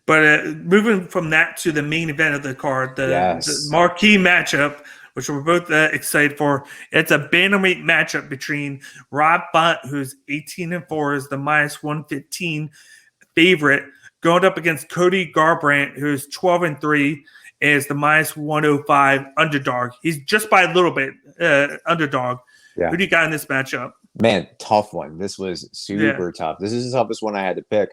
But moving from that to the main event of the card, the Yes. marquee matchup, which we're both excited for, it's a bantamweight matchup between Rob Font, who's 18-4, is the -115 favorite, going up against Cody Garbrandt, who's 12-3, is the -105 underdog. He's just by a little bit underdog. Yeah. Who do you got in this matchup? Man, tough one. This was super tough. This is the toughest one I had to pick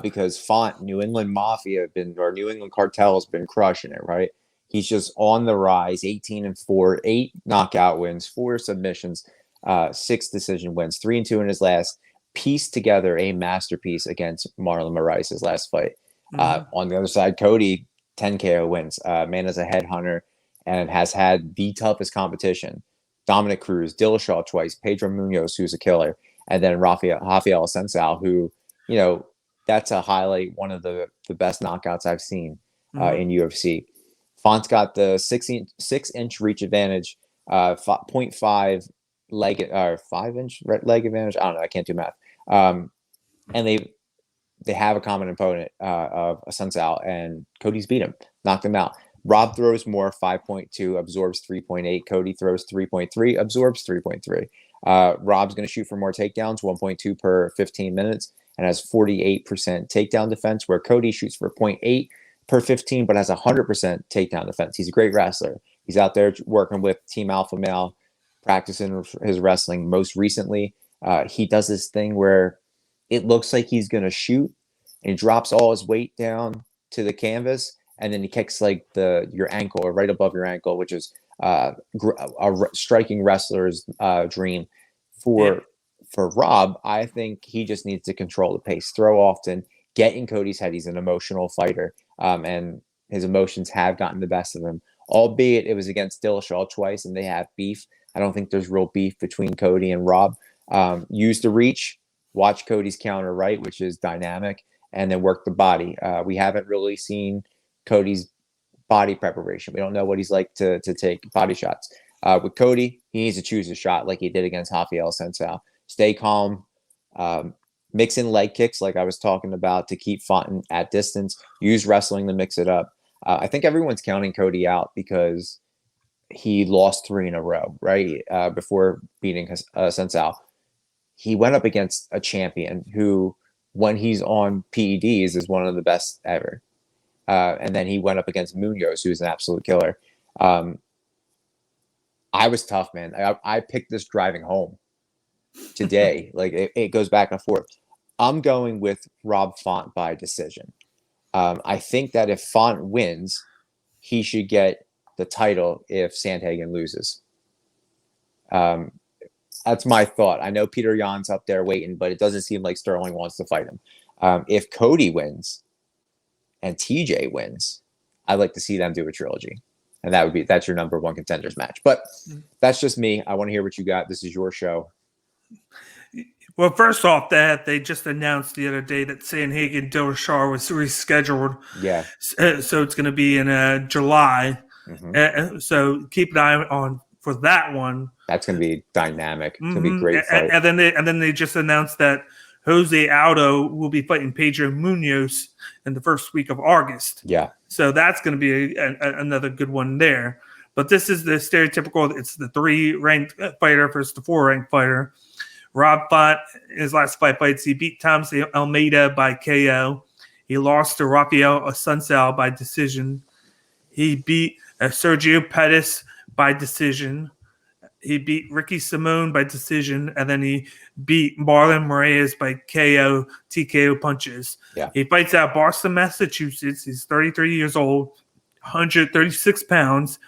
because Font, New England Mafia, New England Cartel has been crushing it, right? He's just on the rise, 18-4, 8 knockout wins, 4 submissions, 6 decision wins, 3-2 in his last. Pieced together a masterpiece against Marlon Moraes' last fight. On the other side, Cody, 10 KO wins. Man is a headhunter and has had the toughest competition. Dominic Cruz, Dillashaw twice, Pedro Munoz, who's a killer, and then Rafael Assunção, who, that's a highlight, one of the best knockouts I've seen in UFC. Font's got the 6-inch reach advantage, 0.5 leg or 5-inch leg advantage. I don't know. I can't do math. And they have a common opponent of Assunção, and Cody's beat him, knocked him out. Rob throws more, 5.2, absorbs 3.8. Cody throws 3.3, absorbs 3.3. Rob's going to shoot for more takedowns, 1.2 per 15 minutes, and has 48% takedown defense, where Cody shoots for 0.8 per 15, but has 100% takedown defense. He's a great wrestler. He's out there working with Team Alpha Male, practicing his wrestling. Most recently, he does this thing where it looks like he's going to shoot, and he drops all his weight down to the canvas, and then he kicks like your ankle or right above your ankle, which is a striking wrestler's dream. For Rob, I think he just needs to control the pace, throw often, get in Cody's head. He's an emotional fighter, and his emotions have gotten the best of him, albeit it was against Dillashaw twice, and they have beef. I don't think there's real beef between Cody and Rob. Use the reach, watch Cody's counter right, which is dynamic, and then work the body. We haven't really seen Cody's body preparation. We don't know what he's like to take body shots. With Cody, he needs to choose a shot like he did against Rafael Assunção. Stay calm, mix in leg kicks like I was talking about to keep Font at distance. Use wrestling to mix it up. I think everyone's counting Cody out because he lost 3 in a row, right? Before beating Assunção. He went up against a champion who, when he's on PEDs, is one of the best ever. And then he went up against Munoz, who's an absolute killer. I was tough, man. I picked this driving home today. Like it goes back and forth. I'm going with Rob Font by decision. I think that if Font wins, he should get the title if Sandhagen loses. That's my thought. I know Peter Yan's up there waiting, but it doesn't seem like Sterling wants to fight him. If Cody wins and TJ wins, I'd like to see them do a trilogy. And that's your number 1 contenders match. But that's just me. I want to hear what you got. This is your show. Well, first off, that they just announced the other day that Sandhagen Dillashaw was rescheduled. Yeah. So it's going to be in July. So keep an eye on for that one. That's going to be dynamic. It's going to be a great fight. And then they just announced that Jose Aldo will be fighting Pedro Munoz in the first week of August. Yeah. So that's going to be another good one there. But this is the stereotypical. It's the 3-ranked fighter versus the 4-ranked fighter. Rob Font, his last 5 fights, he beat Thomas Almeida by KO. He lost to Rafael Assunção by decision. He beat Sergio Pettis by decision. He beat Ricky Simone by decision, and then he beat Marlon Moraes by KO, TKO punches. Yeah. He fights out of Boston, Massachusetts. He's 33 years old, 136 pounds.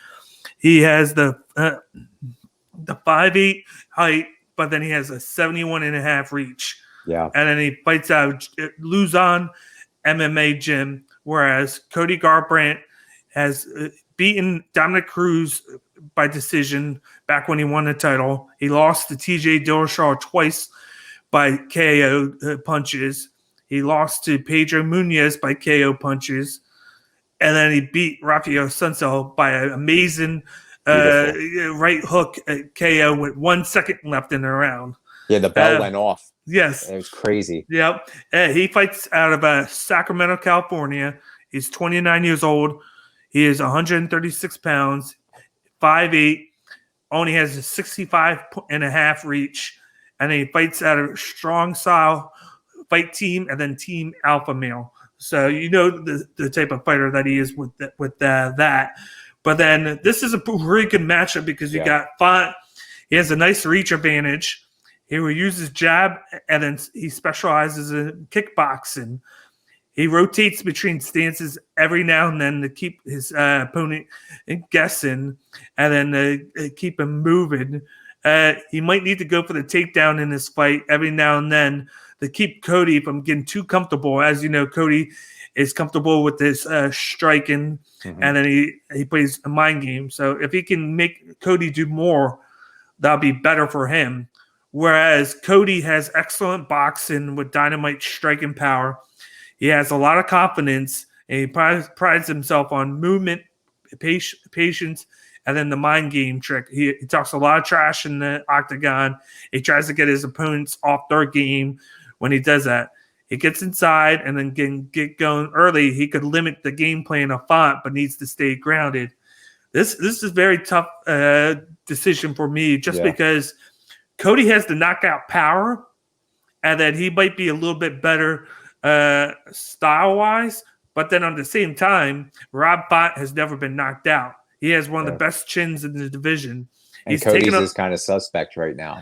He has the 5'8" height, but then he has a 71.5 reach. Yeah. And then he fights out Luzon MMA gym, whereas Cody Garbrandt has beaten Dominic Cruz by decision back when he won the title. He lost to TJ Dillashaw twice by KO punches. He lost to Pedro Munoz by KO punches. And then he beat Rafael Assunção by an amazing right hook KO with 1 second left in the round. Yeah, the bell went off Yes. It was crazy. Yep. He fights out of Sacramento, California. He's 29 years old. He is 136 pounds, 5'8", only has a 65.5 reach, and he fights out of strong style fight team and then team alpha male. So you know the type of fighter that he is with that. But then this is a really good matchup because you got Font. He has a nice reach advantage. He will use his jab, and then he specializes in kickboxing. He rotates between stances every now and then to keep his opponent guessing, and then keep him moving. He might need to go for the takedown in this fight every now and then to keep Cody from getting too comfortable. As you know, Cody is comfortable with this striking, and then he plays a mind game. So if he can make Cody do more, that'll be better for him. Whereas Cody has excellent boxing with dynamite striking power. He has a lot of confidence, and he prides himself on movement, patience, and then the mind game trick. He talks a lot of trash in the octagon. He tries to get his opponents off their game. When he does that, he gets inside and then can get going early. He could limit the game plan of Font, but needs to stay grounded. This is a very tough decision for me, just because Cody has the knockout power, and that he might be a little bit better style-wise, but then at the same time, Rob Font has never been knocked out. He has one of the best chins in the division. And Cody's is kind of suspect right now.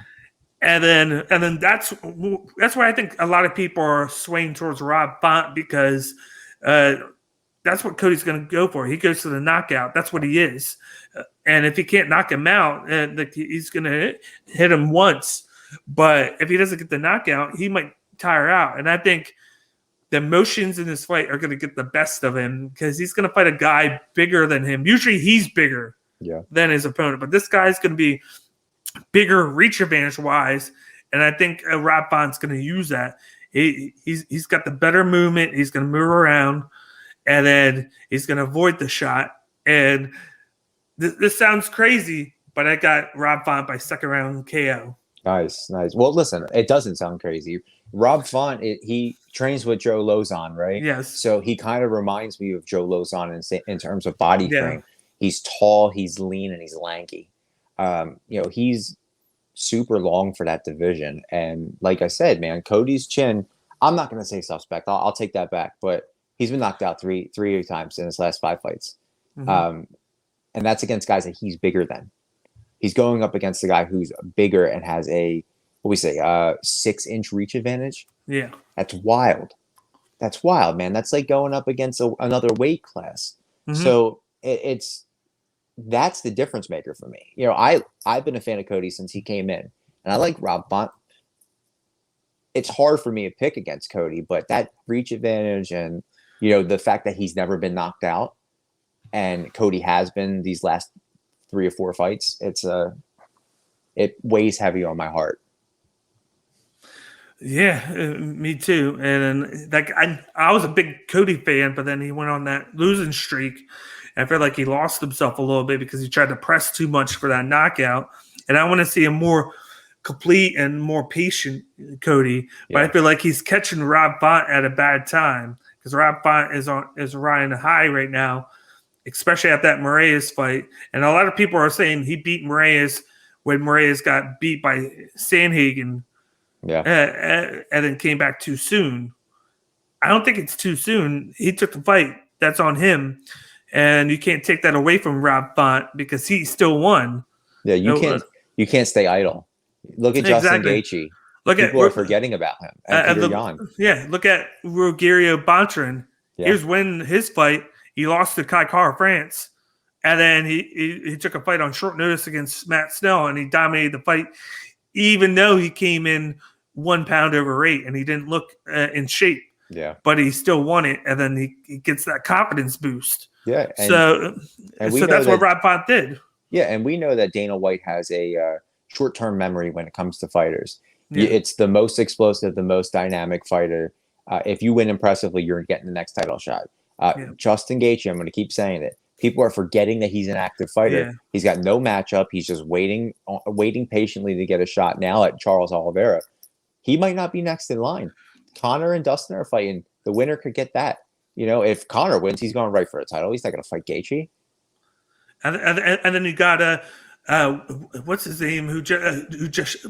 And then that's why I think a lot of people are swaying towards Rob Font, because that's what Cody's going to go for. He goes to the knockout. That's what he is. And if he can't knock him out, he's going to hit him once. But if he doesn't get the knockout, he might tire out. And I think the emotions in this fight are going to get the best of him, because he's going to fight a guy bigger than him. Usually he's bigger than his opponent, but this guy's going to be bigger reach advantage wise, and I think Rob Font's going to use that. He's got the better movement. He's going to move around, and then he's going to avoid the shot. And this sounds crazy, but I got Rob Font by second round KO. Nice. Well, listen, it doesn't sound crazy. Rob Font, he trains with Joe Lozon, right? Yes. So he kind of reminds me of Joe Lozon in terms of body frame. He's tall, he's lean, and he's lanky. He's super long for that division. And like I said, man, Cody's chin, I'm not going to say suspect. I'll take that back. But he's been knocked out three times in his last 5 fights. And that's against guys that he's bigger than. He's going up against a guy who's bigger and has a 6-inch reach advantage. Yeah. That's wild. That's wild, man. That's like going up against another weight class. So that's the difference maker for me. I've been a fan of Cody since he came in, and I like Rob Font. It's hard for me to pick against Cody, but that reach advantage and, the fact that he's never been knocked out, and Cody has been these last 3 or 4 fights, it weighs heavy on my heart. Yeah, me too. And I was a big Cody fan, but then he went on that losing streak. I feel like he lost himself a little bit because he tried to press too much for that knockout. And I want to see a more complete and more patient Cody. But I feel like he's catching Rob Font at a bad time, because Rob Font is riding high right now, especially at that Moraes fight. And a lot of people are saying he beat Moraes when Moraes got beat by Sandhagen. And then came back too soon. I don't think it's too soon. He took the fight. That's on him. And you can't take that away from Rob Font, because he still won. Yeah, you can't stay idle. Look at Justin Gaethje. People are forgetting about him. Look at Rogerio Bontorin. Here's when his fight, he lost to Kai Kara France. And then he took a fight on short notice against Matt Snell, and he dominated the fight, even though he came in 1 pound overweight and he didn't look in shape. Yeah, but he still won it, and then he gets that confidence boost. Yeah, so that's what Rob Font did. Yeah, and we know that Dana White has a short-term memory when it comes to fighters. Yeah. It's the most explosive, the most dynamic fighter. If you win impressively, you're getting the next title shot. Justin Gaethje, I'm going to keep saying it. People are forgetting that he's an active fighter. Yeah. He's got no matchup. He's just waiting patiently to get a shot now at Charles Oliveira. he might not be next in line. Connor and Dustin are fighting. The winner could get that. You know, if Connor wins, he's going right for a title. He's not going to fight Gaethje. And then you got what's his name? Who just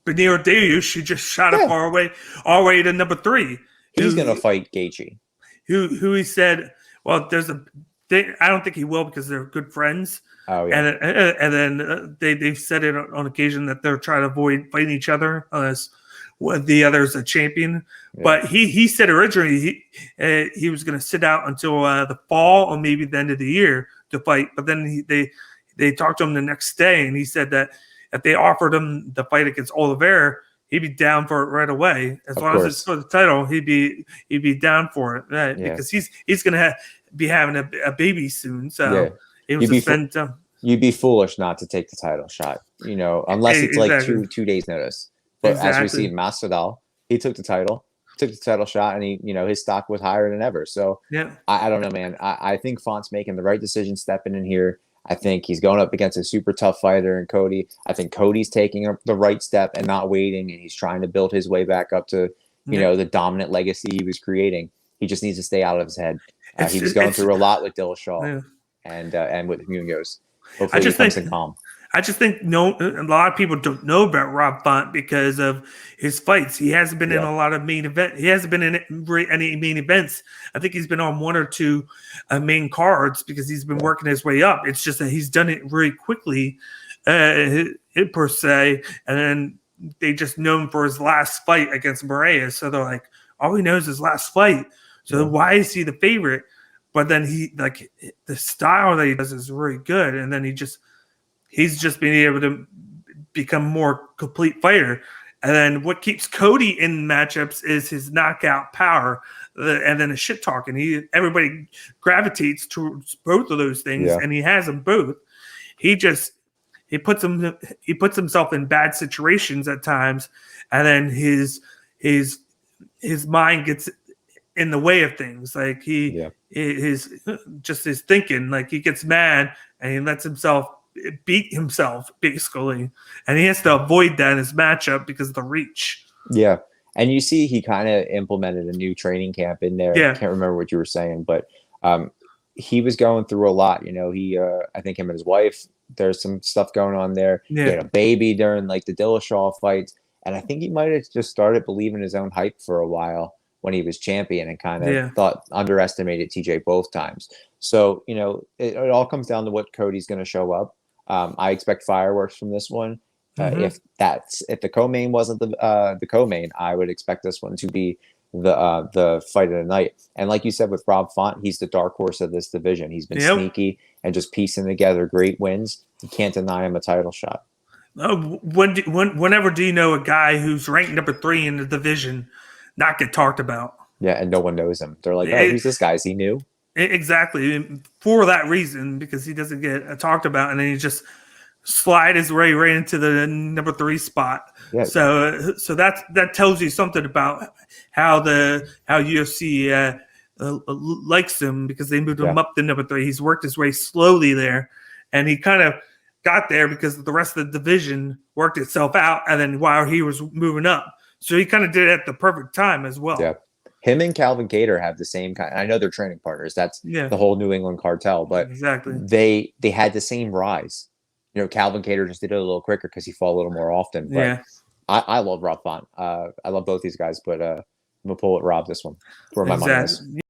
Benio Dariush, who just shot up all the way to number 3. He's going to fight Gaethje. Who he said, well, I don't think he will because they're good friends. Oh yeah. And then they've said it on occasion that they're trying to avoid fighting each other unless the other's a champion. Yeah. But he said originally he was going to sit out until the fall or maybe the end of the year to fight. But then they talked to him the next day, and he said that if they offered him the fight against Oliveira, he'd be down for it right away. As long as it's for the title, he'd be down for it, right? Yeah. Because he's going to be having a baby soon. So you'd be foolish not to take the title shot, you know, unless it's like two days notice. But as we see, Masvidal, he took the title shot, and he, you know, his stock was higher than ever. So yeah, I don't know, man. I think Font's making the right decision, stepping in here. I think he's going up against a super tough fighter in Cody. I think Cody's taking the right step and not waiting, and he's trying to build his way back up to, you know, the dominant legacy he was creating. He just needs to stay out of his head. He was going through a lot with Dillashaw and with Munoz. Hopefully he comes in calm. I just think a lot of people don't know about Rob Font because of his fights. He hasn't been in a lot of main events. He hasn't been in any main events. I think he's been on 1 or 2 main cards because he's been working his way up. It's just that he's done it very quickly, per se. And then they just know him for his last fight against Moraes. So they're like, all he knows is his last fight. So why is he the favorite? But then the style that he does is really good. And then he's just been able to become more complete fighter. And then what keeps Cody in matchups is his knockout power and then the shit talking. Everybody gravitates towards both of those things, and he has them both. He puts himself in bad situations at times, and then his mind gets in the way of things. Like his thinking, like he gets mad and he lets himself beat himself basically, and he has to avoid that in his matchup because of the reach. Yeah, and you see he kind of implemented a new training camp in there. I can't remember what you were saying, but he was going through a lot. You know, I think him and his wife, there's some stuff going on there. He had a baby during like the Dillashaw fights, and I think he might have just started believing his own hype for a while when he was champion, and kind of underestimated TJ both times. So, you know, it all comes down to what Cody's going to show up. I expect fireworks from this one. If the co-main wasn't the co-main, I would expect this one to be the fight of the night. And like you said with Rob Font, he's the dark horse of this division. He's been sneaky and just piecing together great wins. You can't deny him a title shot. Whenever do you know a guy who's ranked number 3 in the division not get talked about? Yeah, and no one knows him. They're like, oh, who's this guy? Is he new? Exactly, for that reason, because he doesn't get talked about, and then he just slide his way right into the number 3 spot. Yeah. So that tells you something about how UFC likes him, because they moved him up to number 3. He's worked his way slowly there, and he kind of got there because the rest of the division worked itself out, and then while he was moving up, so he kind of did it at the perfect time as well. Yeah. Him and Calvin Kattar have the same kind. I know they're training partners. That's the whole New England cartel, but they had the same rise. You know, Calvin Kattar just did it a little quicker because he fought a little more often. But I love Rob Font. I love both these guys, but I'm gonna pull it Rob this one. Where my money is.